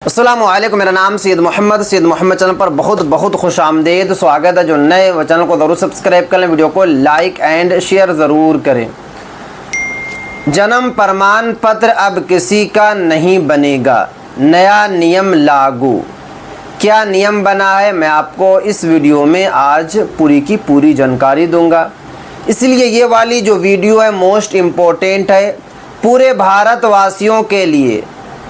अस्सलामुअलैकुम, मेरा नाम सैयद मोहम्मद चैनल पर बहुत बहुत खुश आमदेद स्वागत है। जो नए वो चैनल को ज़रूर सब्सक्राइब करें, वीडियो को लाइक एंड शेयर ज़रूर करें। जन्म प्रमाण पत्र अब किसी का नहीं बनेगा, नया नियम लागू। क्या नियम बना है, मैं आपको इस वीडियो में आज पूरी की पूरी जानकारी दूंगा। इसलिए ये वाली जो वीडियो है मोस्ट इम्पोर्टेंट है पूरे भारतवासियों के लिए।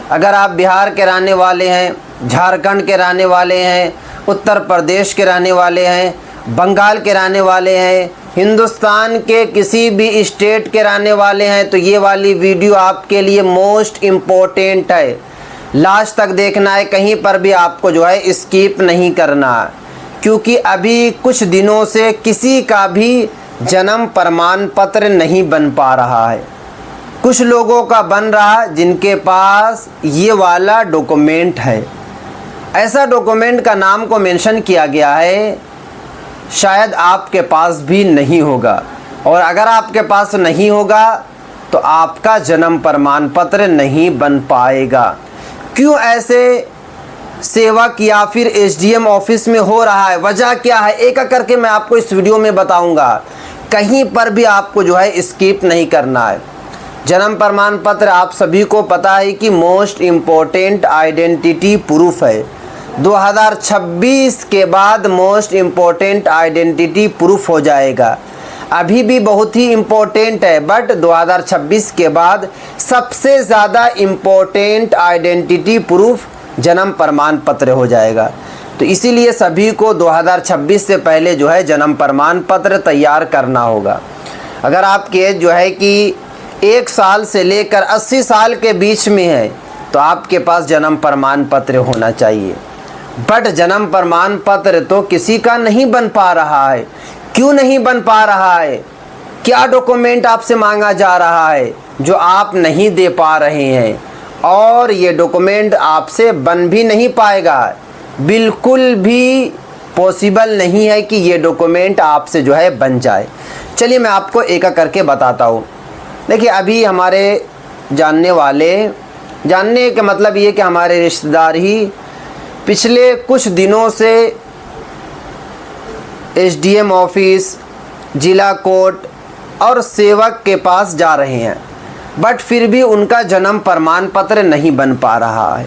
अगर आप बिहार के रहने वाले हैं, झारखंड के रहने वाले हैं, उत्तर प्रदेश के रहने वाले हैं, बंगाल के रहने वाले हैं, हिंदुस्तान के किसी भी स्टेट के रहने वाले हैं, तो ये वाली वीडियो आपके लिए मोस्ट इम्पोर्टेंट है। लास्ट तक देखना है, कहीं पर भी आपको जो है स्किप नहीं करना है, क्योंकि अभी कुछ दिनों से किसी का भी जन्म प्रमाण पत्र नहीं बन पा रहा है। कुछ लोगों का बन रहा जिनके पास ये वाला डॉक्यूमेंट है। ऐसा डॉक्यूमेंट का नाम को मेंशन किया गया है, शायद आपके पास भी नहीं होगा, और अगर आपके पास नहीं होगा तो आपका जन्म प्रमाण पत्र नहीं बन पाएगा। क्यों ऐसे सेवक या फिर एसडीएम ऑफिस में हो रहा है, वजह क्या है, एक एक करके मैं आपको इस वीडियो में बताऊंगा। कहीं पर भी आपको जो है स्किप नहीं करना है। जन्म प्रमाण पत्र आप सभी को पता है कि मोस्ट इम्पोर्टेंट आइडेंटिटी प्रूफ है। 2026 के बाद मोस्ट इम्पोर्टेंट आइडेंटिटी प्रूफ हो जाएगा। अभी भी बहुत ही इम्पोर्टेंट है, बट 2026 के बाद सबसे ज़्यादा इम्पोर्टेंट आइडेंटिटी प्रूफ जन्म प्रमाण पत्र हो जाएगा। तो इसीलिए सभी को 2026 से पहले जो है जन्म प्रमाण पत्र तैयार करना होगा। अगर आपकी एज जो है कि 1 साल से लेकर 80 साल के बीच में है तो आपके पास जन्म प्रमाण पत्र होना चाहिए। बट जन्म प्रमाण पत्र तो किसी का नहीं बन पा रहा है। क्यों नहीं बन पा रहा है? क्या डॉक्यूमेंट आपसे मांगा जा रहा है जो आप नहीं दे पा रहे हैं, और ये डॉक्यूमेंट आपसे बन भी नहीं पाएगा। बिल्कुल भी पॉसिबल नहीं है कि ये डॉक्यूमेंट आपसे जो है बन जाए। चलिए मैं आपको एक एक करके बताता हूँ। देखिए, अभी हमारे जानने का मतलब ये कि हमारे रिश्तेदार ही पिछले कुछ दिनों से एसडीएम ऑफिस, जिला कोर्ट और सेवक के पास जा रहे हैं, बट फिर भी उनका जन्म प्रमाण पत्र नहीं बन पा रहा है।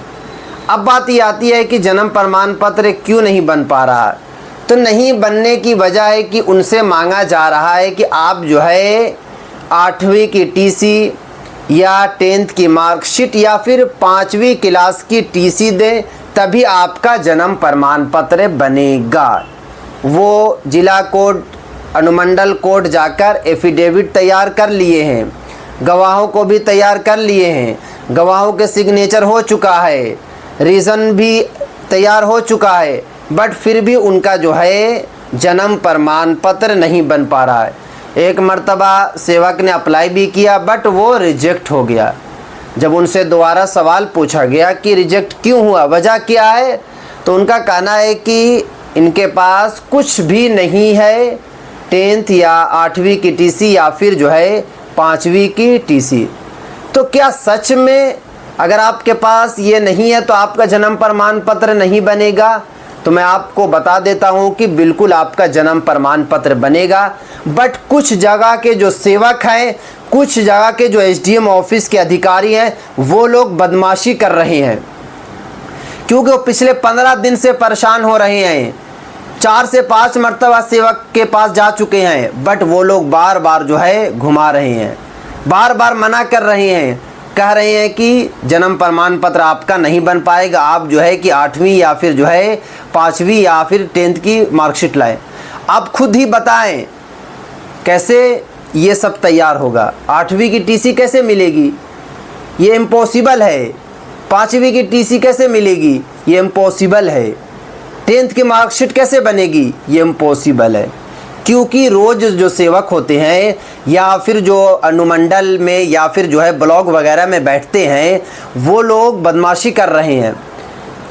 अब बात ये आती है कि जन्म प्रमाण पत्र क्यों नहीं बन पा रहा। तो नहीं बनने की वजह है कि उनसे मांगा जा रहा है कि आप जो है 8वीं की टीसी या 10th की मार्कशीट या फिर 5वीं क्लास की टीसी दें, तभी आपका जन्म प्रमाण पत्र बनेगा। वो जिला कोर्ट, अनुमंडल कोर्ट जाकर एफिडेविट तैयार कर लिए हैं, गवाहों को भी तैयार कर लिए हैं, गवाहों के सिग्नेचर हो चुका है, रीज़न भी तैयार हो चुका है, बट फिर भी उनका जो है जन्म प्रमाण पत्र नहीं बन पा रहा है। एक मर्तबा सेवक ने अप्लाई भी किया, बट वो रिजेक्ट हो गया। जब उनसे दोबारा सवाल पूछा गया कि रिजेक्ट क्यों हुआ, वजह क्या है, तो उनका कहना है कि इनके पास कुछ भी नहीं है 10th या 8वीं की टीसी या फिर जो है 5वीं की टीसी। तो क्या सच में अगर आपके पास ये नहीं है तो आपका जन्म प्रमाण पत्र नहीं बनेगा? तो मैं आपको बता देता हूं कि बिल्कुल आपका जन्म प्रमाण पत्र बनेगा। बट कुछ जगह के जो सेवक हैं, कुछ जगह के जो एसडीएम ऑफिस के अधिकारी हैं, वो लोग बदमाशी कर रहे हैं, क्योंकि वो पिछले 15 दिन से परेशान हो रहे हैं। 4 से 5 मरतबा सेवक के पास जा चुके हैं, बट वो लोग बार बार जो है घुमा रहे हैं, बार बार मना कर रहे हैं, कह रहे हैं कि जन्म प्रमाण पत्र आपका नहीं बन पाएगा, आप जो है कि 8वीं या फिर जो है 5वीं या फिर 10th की मार्कशीट लाएं। आप खुद ही बताएं कैसे ये सब तैयार होगा। 8वीं की टीसी कैसे मिलेगी? ये इम्पॉसिबल है। 5वीं की टीसी कैसे मिलेगी? ये इम्पॉसिबल है। 10th की मार्कशीट कैसे बनेगी? ये इम्पॉसिबल है। क्योंकि रोज़ जो सेवक होते हैं या फिर जो अनुमंडल में या फिर जो है ब्लॉक वगैरह में बैठते हैं, वो लोग बदमाशी कर रहे हैं।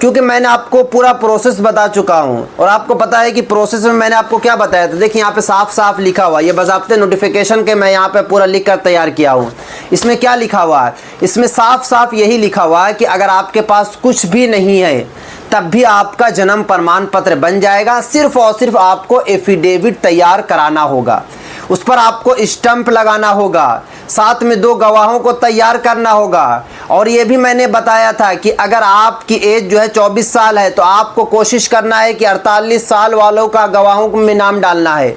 क्योंकि मैंने आपको पूरा प्रोसेस बता चुका हूं और आपको पता है कि प्रोसेस में मैंने आपको क्या बताया था। देखिए यहाँ पे साफ साफ लिखा हुआ, ये बज़ाब्ते नोटिफिकेशन के मैं यहाँ पे पूरा लिख कर तैयार किया हूँ। इसमें क्या लिखा हुआ है, इसमें साफ साफ यही लिखा हुआ है कि अगर आपके पास कुछ भी नहीं है तब भी आपका जन्म प्रमाण पत्र बन जाएगा। सिर्फ और सिर्फ आपको एफिडेविट तैयार कराना होगा, उस पर आपको स्टंप लगाना होगा, साथ में 2 गवाहों को तैयार करना होगा। और ये भी मैंने बताया था कि अगर आपकी एज जो है 24 साल है तो आपको कोशिश करना है कि 48 साल वालों का गवाहों में नाम डालना है।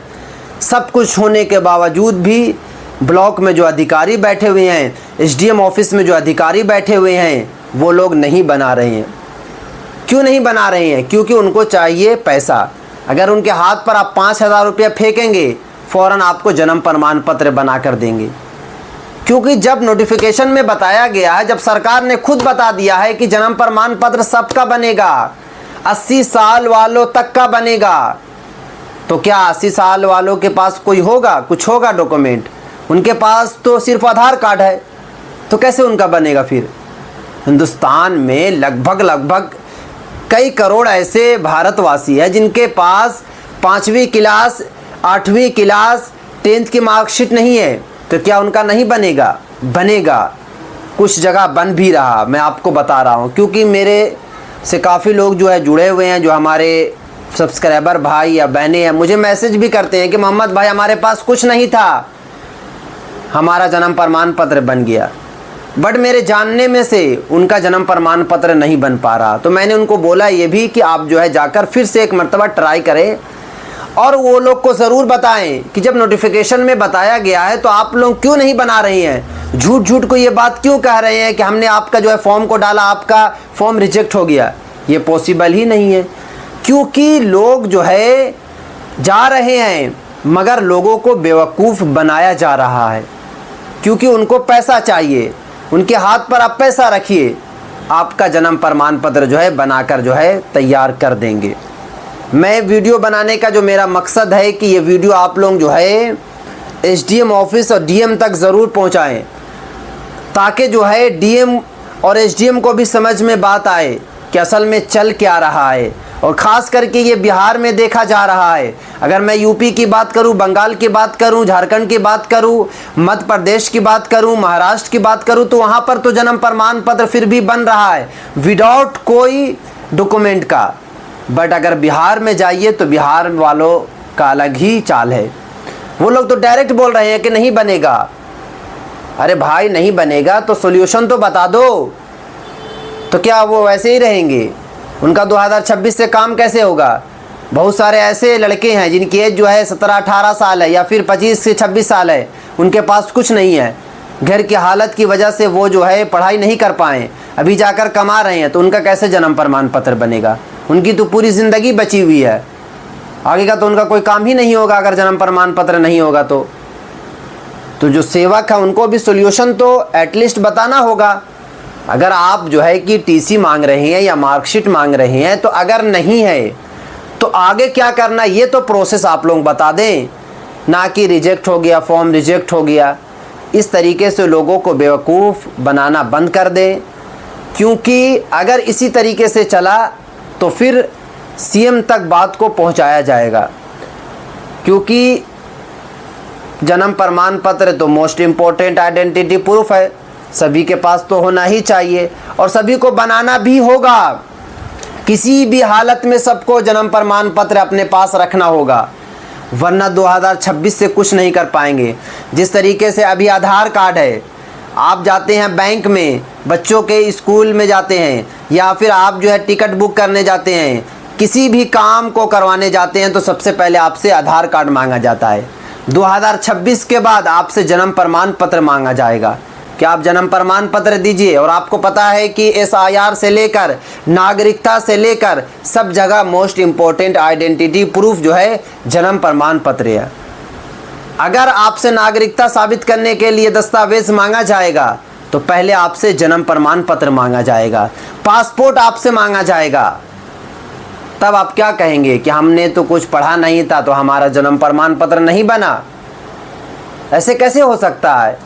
सब कुछ होने के बावजूद भी ब्लॉक में जो अधिकारी बैठे हुए हैं, एसडीएम ऑफिस में जो अधिकारी बैठे हुए हैं, वो लोग नहीं बना रहे हैं। क्यों नहीं बना रहे हैं? क्योंकि उनको चाहिए पैसा। अगर उनके हाथ पर आप 5,000 रुपया फेंकेंगे, फ़ौरन आपको जन्म प्रमाण पत्र बना कर देंगे। क्योंकि जब नोटिफिकेशन में बताया गया है, जब सरकार ने खुद बता दिया है कि जन्म प्रमाण पत्र सबका बनेगा, 80 साल वालों तक का बनेगा, तो क्या 80 साल वालों के पास कोई होगा, कुछ होगा डॉक्यूमेंट? उनके पास तो सिर्फ आधार कार्ड है, तो कैसे उनका बनेगा? फिर हिंदुस्तान में लगभग कई करोड़ ऐसे भारतवासी हैं जिनके पास 5वीं क्लास, 8वीं क्लास, 10th की मार्कशीट नहीं है, तो क्या उनका नहीं बनेगा? बनेगा। कुछ जगह बन भी रहा, मैं आपको बता रहा हूँ, क्योंकि मेरे से काफ़ी लोग जो है जुड़े हुए हैं, जो हमारे सब्सक्राइबर भाई या बहनें हैं, मुझे मैसेज भी करते हैं कि मोहम्मद भाई हमारे पास कुछ नहीं था, हमारा जन्म प्रमाण पत्र बन गया, बट मेरे जानने में से उनका जन्म प्रमाण पत्र नहीं बन पा रहा। तो मैंने उनको बोला ये भी कि आप जो है जाकर फिर से एक मर्तबा ट्राई करें और वो लोग को ज़रूर बताएं कि जब नोटिफिकेशन में बताया गया है तो आप लोग क्यों नहीं बना रहे हैं, झूठ झूठ को ये बात क्यों कह रहे हैं कि हमने आपका जो है फॉर्म को डाला, आपका फॉर्म रिजेक्ट हो गया। ये पॉसिबल ही नहीं है, क्योंकि लोग जो है जा रहे हैं मगर लोगों को बेवकूफ़ बनाया जा रहा है, क्योंकि उनको पैसा चाहिए। उनके हाथ पर आप पैसा रखिए, आपका जन्म प्रमाण पत्र जो है बनाकर जो है तैयार कर देंगे। मैं वीडियो बनाने का जो मेरा मकसद है कि ये वीडियो आप लोग जो है एसडीएम ऑफिस और डीएम तक ज़रूर पहुंचाएं, ताकि जो है डीएम और एसडीएम को भी समझ में बात आए कि असल में चल क्या रहा है। और ख़ास करके ये बिहार में देखा जा रहा है। अगर मैं यूपी की बात करूं, बंगाल की बात करूं, झारखंड की बात करूं, मध्य प्रदेश की बात करूं, महाराष्ट्र की बात करूं, तो वहाँ पर तो जन्म प्रमाण पत्र फिर भी बन रहा है विदाउट कोई डॉक्यूमेंट का। बट अगर बिहार में जाइए तो बिहार वालों का अलग ही चाल है। वो लोग तो डायरेक्ट बोल रहे हैं कि नहीं बनेगा। अरे भाई नहीं बनेगा तो सॉल्यूशन तो बता दो, तो क्या वो वैसे ही रहेंगे? उनका 2026 से काम कैसे होगा? बहुत सारे ऐसे लड़के हैं जिनकी एज जो है 17-18 साल है या फिर 25 से 26 साल है, उनके पास कुछ नहीं है, घर की हालत की वजह से वो जो है पढ़ाई नहीं कर पाए, अभी जाकर कमा रहे हैं, तो उनका कैसे जन्म प्रमाण पत्र बनेगा? उनकी तो पूरी ज़िंदगी बची हुई है, आगे का तो उनका कोई काम ही नहीं होगा अगर जन्म प्रमाण पत्र नहीं होगा तो जो सेवक है उनको भी सोल्यूशन तो एटलीस्ट बताना होगा। अगर आप जो है कि टीसी मांग रहे हैं या मार्कशीट मांग रहे हैं, तो अगर नहीं है तो आगे क्या करना, ये तो प्रोसेस आप लोग बता दें, ना कि रिजेक्ट हो गया, फॉर्म रिजेक्ट हो गया। इस तरीके से लोगों को बेवकूफ़ बनाना बंद कर दें, क्योंकि अगर इसी तरीके से चला तो फिर सीएम तक बात को पहुंचाया जाएगा। क्योंकि जन्म प्रमाण पत्र तो मोस्ट इम्पोर्टेंट आइडेंटिटी प्रूफ है, सभी के पास तो होना ही चाहिए और सभी को बनाना भी होगा। किसी भी हालत में सबको जन्म प्रमाण पत्र अपने पास रखना होगा, वरना 2026 से कुछ नहीं कर पाएंगे। जिस तरीके से अभी आधार कार्ड है, आप जाते हैं बैंक में, बच्चों के स्कूल में जाते हैं, या फिर आप जो है टिकट बुक करने जाते हैं, किसी भी काम को करवाने जाते हैं, तो सबसे पहले आपसे आधार कार्ड मांगा जाता है। 2026 के बाद आपसे जन्म प्रमाण पत्र मांगा जाएगा कि आप जन्म प्रमाण पत्र दीजिए। और आपको पता है कि एसआईआर से लेकर नागरिकता से लेकर सब जगह मोस्ट इम्पोर्टेंट आइडेंटिटी प्रूफ जो है जन्म प्रमाण पत्र है। अगर आपसे नागरिकता साबित करने के लिए दस्तावेज मांगा जाएगा तो पहले आपसे जन्म प्रमाण पत्र मांगा जाएगा, पासपोर्ट आपसे मांगा जाएगा। तब आप क्या कहेंगे कि हमने तो कुछ पढ़ा नहीं था तो हमारा जन्म प्रमाण पत्र नहीं बना? ऐसे कैसे हो सकता है?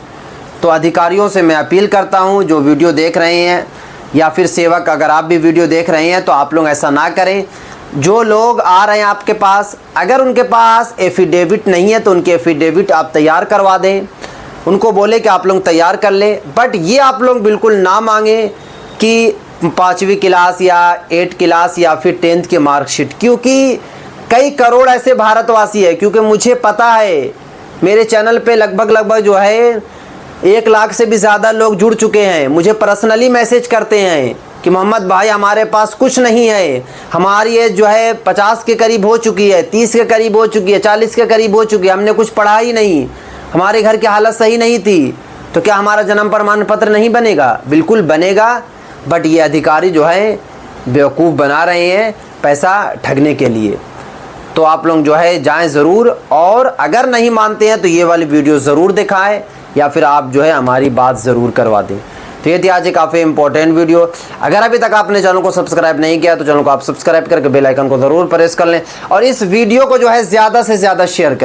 तो अधिकारियों से मैं अपील करता हूं, जो वीडियो देख रहे हैं, या फिर सेवक, अगर आप भी वीडियो देख रहे हैं तो आप लोग ऐसा ना करें। जो लोग आ रहे हैं आपके पास, अगर उनके पास एफिडेविट नहीं है तो उनके एफिडेविट आप तैयार करवा दें, उनको बोले कि आप लोग तैयार कर लें। बट ये आप लोग बिल्कुल ना मांगें कि 5वीं क्लास या 8 क्लास या फिर 10th की मार्कशीट, क्योंकि कई करोड़ ऐसे भारतवासी है, क्योंकि मुझे पता है मेरे चैनल पे लगभग जो है 1 लाख से भी ज़्यादा लोग जुड़ चुके हैं। मुझे पर्सनली मैसेज करते हैं कि मोहम्मद भाई हमारे पास कुछ नहीं है, हमारी एज जो है 50 के करीब हो चुकी है, 30 के करीब हो चुकी है, 40 के करीब हो चुकी है, हमने कुछ पढ़ा ही नहीं, हमारे घर की हालत सही नहीं थी, तो क्या हमारा जन्म प्रमाण पत्र नहीं बनेगा? बिल्कुल बनेगा। बट ये अधिकारी जो है बेवकूफ़ बना रहे हैं पैसा ठगने के लिए। तो आप लोग जो है जाएं ज़रूर, और अगर नहीं मानते हैं तो ये वाली वीडियो ज़रूर दिखाएं, या फिर आप जो है हमारी बात ज़रूर करवा दें। तो ये थी आज काफ़ी इंपॉर्टेंट वीडियो। अगर अभी तक आपने चैनल को सब्सक्राइब नहीं किया तो चैनल को आप सब्सक्राइब करके बेल आइकन को ज़रूर प्रेस कर लें, और इस वीडियो को जो है ज़्यादा से ज़्यादा शेयर करें।